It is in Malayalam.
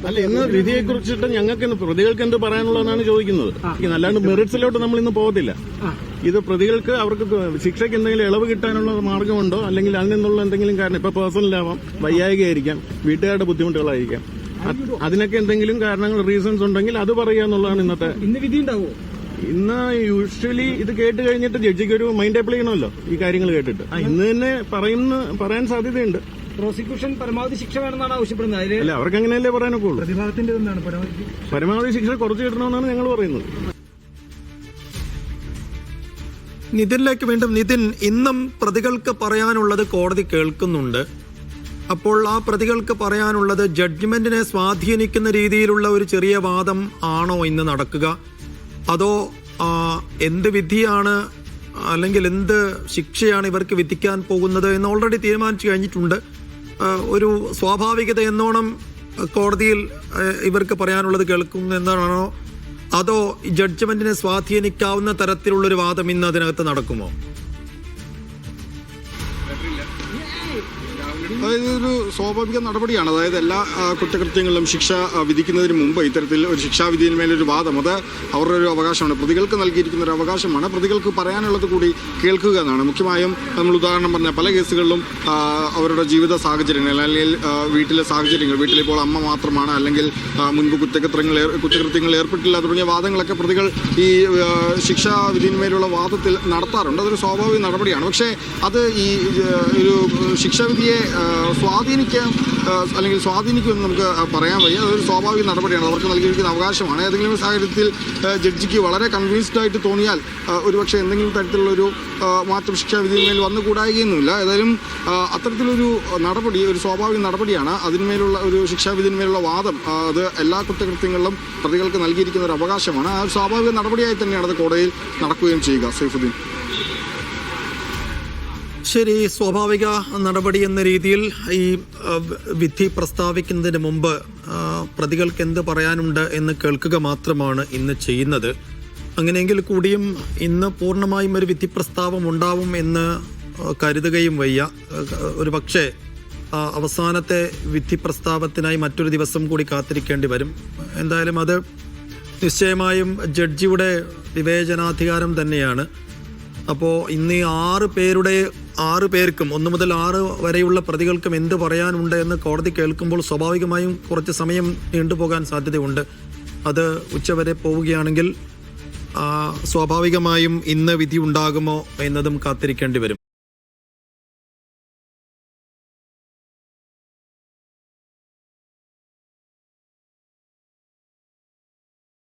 അല്ല, ഇന്ന് വിധിയെ കുറിച്ചിട്ട് ഞങ്ങൾക്ക് പ്രതികൾക്ക് എന്ത് പറയാനുള്ളതെന്നാണ് ചോദിക്കുന്നത്. അല്ലാണ്ട് മെറിറ്റ്സിലോട്ട് നമ്മൾ ഇന്ന് പോകത്തില്ല. ഇത് പ്രതികൾക്ക് അവർക്ക് ശിക്ഷയ്ക്ക് എന്തെങ്കിലും ഇളവ് കിട്ടാനുള്ള മാർഗമുണ്ടോ, അല്ലെങ്കിൽ അതിൽ നിന്നുള്ള എന്തെങ്കിലും കാരണം, ഇപ്പൊ പേഴ്സണലാവാം, വയ്യായികയായിരിക്കാം, വീട്ടുകാരുടെ ബുദ്ധിമുട്ടുകളായിരിക്കാം, അതിനൊക്കെ എന്തെങ്കിലും കാരണങ്ങൾ, റീസൺസ് ഉണ്ടെങ്കിൽ അത് പറയുക എന്നുള്ളതാണ് ഇന്നത്തെ. ഇന്ന് വിധി ഉണ്ടാവോ? ഇന്ന് യൂഷ്വലി ഇത് കേട്ട് കഴിഞ്ഞിട്ട് ജഡ്ജിക്ക് ഒരു മൈൻഡ് അപ്ലൈ ചെയ്യണമല്ലോ ഈ കാര്യങ്ങൾ കേട്ടിട്ട്. ഇന്ന് തന്നെ പറയാൻ സാധ്യതയുണ്ട്. പ്രോസിക്യൂഷൻ പരമാവധി ശിക്ഷ വേണമെന്നാണ് ആവശ്യപ്പെടുന്നത്. അല്ല, അവർക്ക് അങ്ങനെയല്ലേ പറയാനൊക്കെ ഉള്ളൂ. പ്രതിഭാഗത്തിന്റെ എന്താണ് പരമാവധി ശിക്ഷ കുറച്ച് കിട്ടണമെന്നാണ് ഞങ്ങൾ പറയുന്നത്. നിതിനിലേക്ക് വീണ്ടും. നിതിൻ, ഇന്നും പ്രതികൾക്ക് പറയാനുള്ളത് കോടതി കേൾക്കുന്നുണ്ട്. അപ്പോൾ ആ പ്രതികൾക്ക് പറയാനുള്ളത് ജഡ്ജ്മെന്റിനെ സ്വാധീനിക്കുന്ന രീതിയിലുള്ള ഒരു ചെറിയ വാദം ആണോ ഇന്ന് നടക്കുക, അതോ എന്ത് വിധിയാണ് അല്ലെങ്കിൽ എന്ത് ശിക്ഷയാണ് ഇവർക്ക് വിധിക്കാൻ പോകുന്നത് എന്ന് ഓൾറെഡി തീരുമാനിച്ചു കഴിഞ്ഞിട്ടുണ്ട്? ഒരു സ്വാഭാവികത എന്നോണം കോടതിയിൽ ഇവർക്ക് പറയാനുള്ളത് കേൾക്കുന്നു എന്നാണോ, അതോ ജഡ്ജ്മെന്റിനെ സ്വാധീനിക്കാവുന്ന തരത്തിലുള്ളൊരു വാദം ഇന്ന് അതിനകത്ത് നടക്കുമോ? അതായത് ഒരു സ്വാഭാവിക നടപടിയാണ്. അതായത് എല്ലാ കുറ്റകൃത്യങ്ങളിലും ശിക്ഷ വിധിക്കുന്നതിന് മുമ്പ് ഇത്തരത്തിൽ ഒരു ശിക്ഷാവിധിയിന്മേലൊരു വാദം, അത് അവരുടെ ഒരു അവകാശമാണ്, പ്രതികൾക്ക് നൽകിയിരിക്കുന്ന ഒരു അവകാശമാണ്. പ്രതികൾക്ക് പറയാനുള്ളത് കൂടി കേൾക്കുക എന്നാണ്. മുഖ്യമായും നമ്മൾ ഉദാഹരണം പറഞ്ഞ പല കേസുകളിലും അവരുടെ ജീവിത സാഹചര്യങ്ങൾ, അല്ലെങ്കിൽ വീട്ടിലെ സാഹചര്യങ്ങൾ, വീട്ടിലിപ്പോൾ അമ്മ മാത്രമാണ്, അല്ലെങ്കിൽ മുൻപ് കുറ്റകൃത്യങ്ങൾ ഏർപ്പെട്ടില്ല തുടങ്ങിയ വാദങ്ങളൊക്കെ പ്രതികൾ ഈ ശിക്ഷാവിധിയിന്മേലുള്ള വാദത്തിൽ നടത്താറുണ്ട്. അതൊരു സ്വാഭാവിക നടപടിയാണ്. പക്ഷേ അത് ഈ ഒരു ശിക്ഷാവിധിയെ സ്വാധീനിക്കാം അല്ലെങ്കിൽ സ്വാധീനിക്കുമെന്ന് നമുക്ക് പറയാൻ വയ്യ. അതൊരു സ്വാഭാവിക നടപടിയാണ്, അവർക്ക് നൽകിയിരിക്കുന്ന അവകാശമാണ്. ഏതെങ്കിലും സാഹചര്യത്തിൽ ജഡ്ജിക്ക് വളരെ കൺവിൻസ്ഡ് ആയിട്ട് തോന്നിയാൽ ഒരുപക്ഷെ എന്തെങ്കിലും തരത്തിലുള്ളൊരു മാറ്റം ശിക്ഷാവിധിയിന്മേൽ വന്നുകൂടായികയൊന്നുമില്ല. ഏതായാലും അത്തരത്തിലൊരു നടപടി ഒരു സ്വാഭാവിക നടപടിയാണ്. അതിന്മേലുള്ള ഒരു ശിക്ഷാവിധിന്മേലുള്ള വാദം അത് എല്ലാ കുറ്റകൃത്യങ്ങളിലും പ്രതികൾക്ക് നൽകിയിരിക്കുന്ന ഒരു അവകാശമാണ്. ആ സ്വാഭാവിക നടപടിയായി തന്നെയാണ് അത് കോടതിയിൽ നടക്കുകയും ചെയ്യുക. സൈഫുദ്ദീൻ. ശരി, സ്വാഭാവിക നടപടി എന്ന രീതിയിൽ ഈ വിധി പ്രസ്താവിക്കുന്നതിന് മുമ്പ് പ്രതികൾക്ക് എന്ത് പറയാനുണ്ട് എന്ന് കേൾക്കുക മാത്രമാണ് ഇന്ന് ചെയ്യുന്നത്. അങ്ങനെയെങ്കിൽ കൂടിയും ഇന്ന് പൂർണ്ണമായും ഒരു വിധി പ്രസ്താവം ഉണ്ടാവും എന്ന് കരുതുകയും വയ്യ. ഒരു പക്ഷേ അവസാനത്തെ വിധി പ്രസ്താവത്തിനായി മറ്റൊരു ദിവസം കൂടി കാത്തിരിക്കേണ്ടി വരും. എന്തായാലും അത് നിശ്ചയമായും ജഡ്ജിയുടെ വിവേചനാധികാരം തന്നെയാണ്. അപ്പോൾ ഇന്ന് ഈ 6 പേർക്കും 1 മുതൽ 6 വരെയുള്ള പ്രതികൾക്കും എന്ത് പറയാനുണ്ട് എന്ന് കോടതി കേൾക്കുമ്പോൾ സ്വാഭാവികമായും കുറച്ച് സമയം നീണ്ടുപോകാൻ സാധ്യതയുണ്ട്. അത് ഉച്ചവരെ പോവുകയാണെങ്കിൽ സ്വാഭാവികമായും ഇന്ന് വിധി ഉണ്ടാകുമോ എന്നതും കാത്തിരിക്കേണ്ടി വരും.